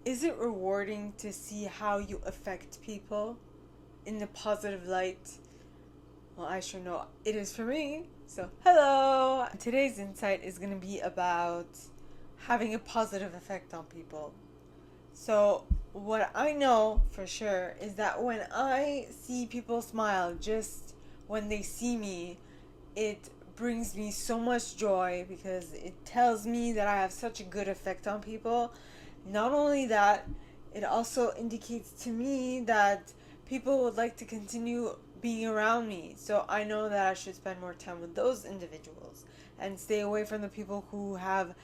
Is it rewarding to see how you affect people in the positive light? Well, I sure know it is for me. So, hello! Today's insight is going to be about having a positive effect on people. So, what I know for sure is that when I see people smile, just when they see me, it brings me so much joy because it tells me that I have such a good effect on people. Not only that, it also indicates to me that people would like to continue being around me. So I know that I should spend more time with those individuals and stay away from the people who have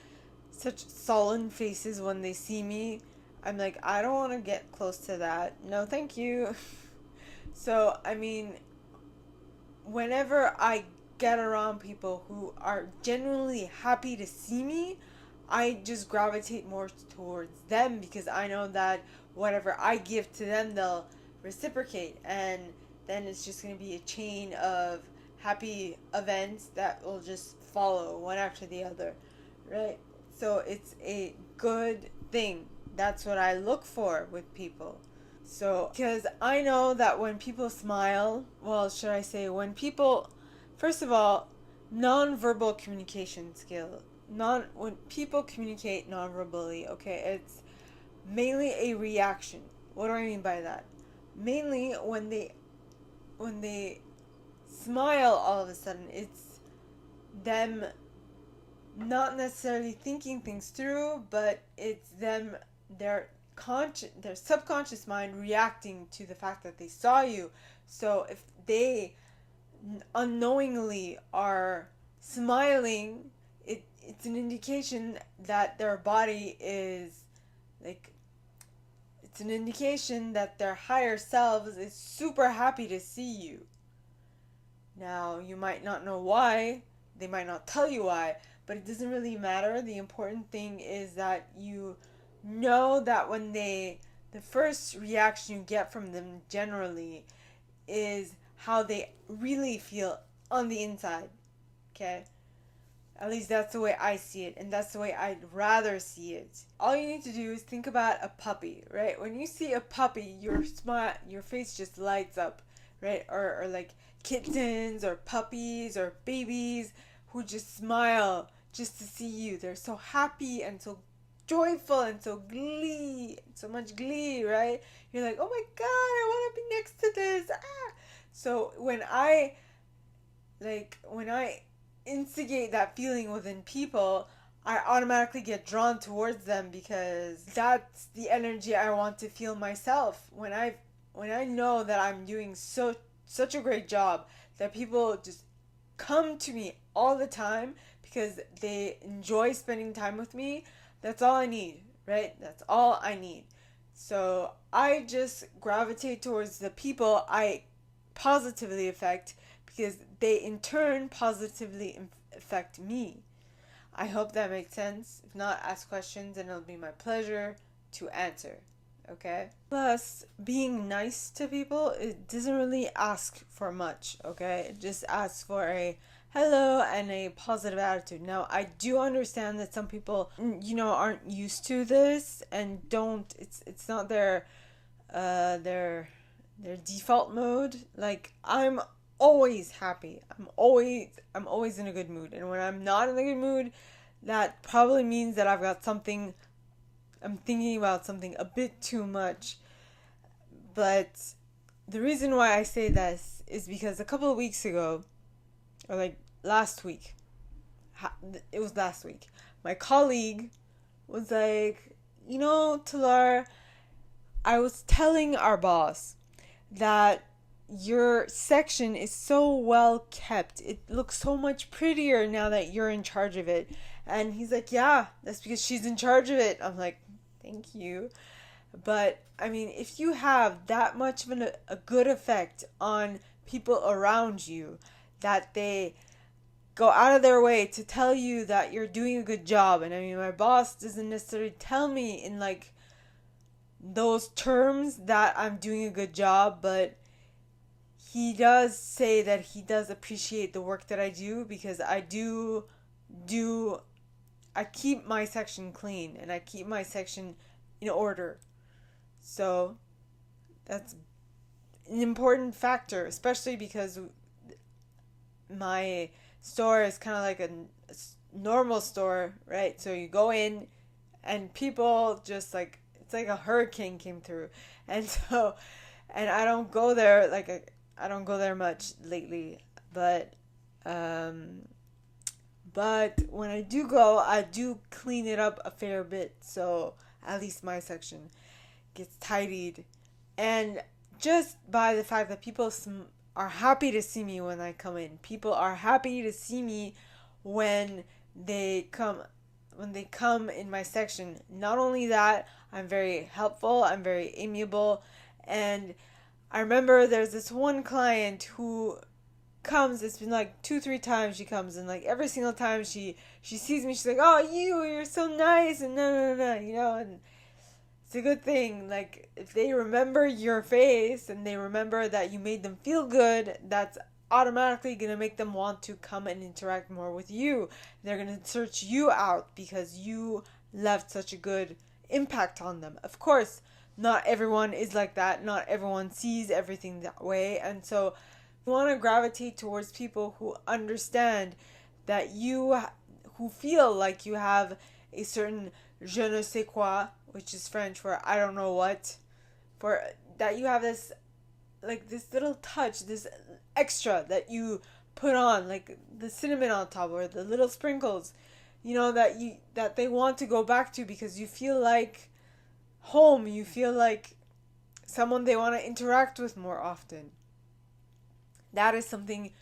such sullen faces when they see me. I'm like, I don't want to get close to that. No, thank you. So, I mean, whenever I get around people who are genuinely happy to see me, I just gravitate more towards them because I know that whatever I give to them, they'll reciprocate. And then it's just going to be a chain of happy events that will just follow one after the other, right? So it's a good thing. That's what I look for with people. So, because I know that when people smile, well, should I say, when people, first of all, non-verbal communication skill. When people communicate non-verbally, okay, it's mainly a reaction. What do I mean by that? Mainly when they smile all of a sudden, it's them not necessarily thinking things through, but it's them their subconscious mind reacting to the fact that they saw you. So if they unknowingly are smiling, it's an indication that their body is like it's an indication that their higher selves is super happy to see you. Now, you might not know why, they might not tell you why, but it doesn't really matter. The important thing is that you know that the first reaction you get from them generally is how they really feel on the inside, okay? At least that's the way I see it, and that's the way I'd rather see it. All you need to do is think about a puppy, right? When you see a puppy, your face just lights up, right? Or like kittens or puppies or babies who just smile just to see you. They're so happy and so joyful and so much glee, right? You're like, oh my god, I want to be next to this. Ah! So when I instigate that feeling within people, I automatically get drawn towards them because that's the energy I want to feel myself. When I know that I'm doing such a great job that people just come to me all the time because they enjoy spending time with me, that's all I need, right? That's all I need. So I just gravitate towards the people I positively affect because they in turn positively affect me. I hope that makes sense. If not, ask questions and it'll be my pleasure to answer. Okay? Plus, being nice to people, it doesn't really ask for much, okay? It just asks for a hello and a positive attitude. Now, I do understand that some people, aren't used to this and it's not their default mode. Like, I'm always happy. I'm always in a good mood. And when I'm not in a good mood, that probably means that I'm thinking about something a bit too much. But the reason why I say this is because a couple of weeks ago, or like last week, it was last week, my colleague was like, Talar, I was telling our boss that your section is so well kept. It looks so much prettier now that you're in charge of it. And he's like, yeah, that's because she's in charge of it. I'm like, thank you. But, I mean, if you have that much of a good effect on people around you, that they go out of their way to tell you that you're doing a good job. And I mean, my boss doesn't necessarily tell me in like those terms that I'm doing a good job, but he does say that he does appreciate the work that I do because I keep my section clean and I keep my section in order. So that's an important factor, especially because my store is kind of like a normal store, right? So you go in and people just like, it's like a hurricane came through. And so, and I don't go there, like, I don't go there much lately, but, um, but when I do go, I do clean it up a fair bit. So at least my section gets tidied. And just by the fact that people are happy to see me when I come in, people are happy to see me when they come in my section. Not only that, I'm very helpful, I'm very amiable, and I remember there's this one client who comes, it's been like 2-3 times she comes, and like every single time she sees me, she's like, oh, you're so nice, and no, and it's a good thing. Like, if they remember your face and they remember that you made them feel good, that's automatically gonna make them want to come and interact more with you. They're gonna search you out because you left such a good impact on them. Of course, not everyone is like that. Not everyone sees everything that way. And so you want to gravitate towards people who understand that who feel like you have a certain je ne sais quoi, which is French for I don't know what, for that you have this, like, this little touch, this extra that you put on, like the cinnamon on top or the little sprinkles, that they want to go back to because you feel like home, you feel like someone they want to interact with more often. That is something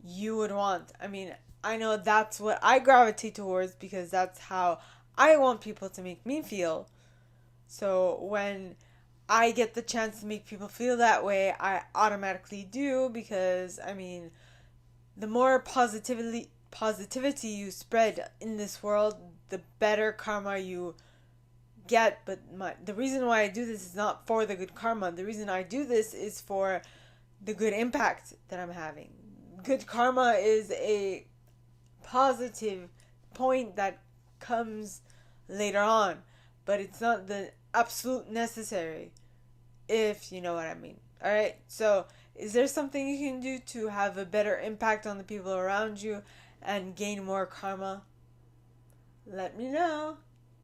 you would want. I mean, I know that's what I gravitate towards because that's how I want people to make me feel. So when I get the chance to make people feel that way, I automatically do because, I mean, the more positivity you spread in this world, the better karma you get. But the reason why I do this is not for the good karma. The reason I do this is for the good impact that I'm having. Good karma is a positive point that comes later on, but it's not the absolute necessary, if you know what I mean. Alright, so is there something you can do to have a better impact on the people around you and gain more karma? Let me know.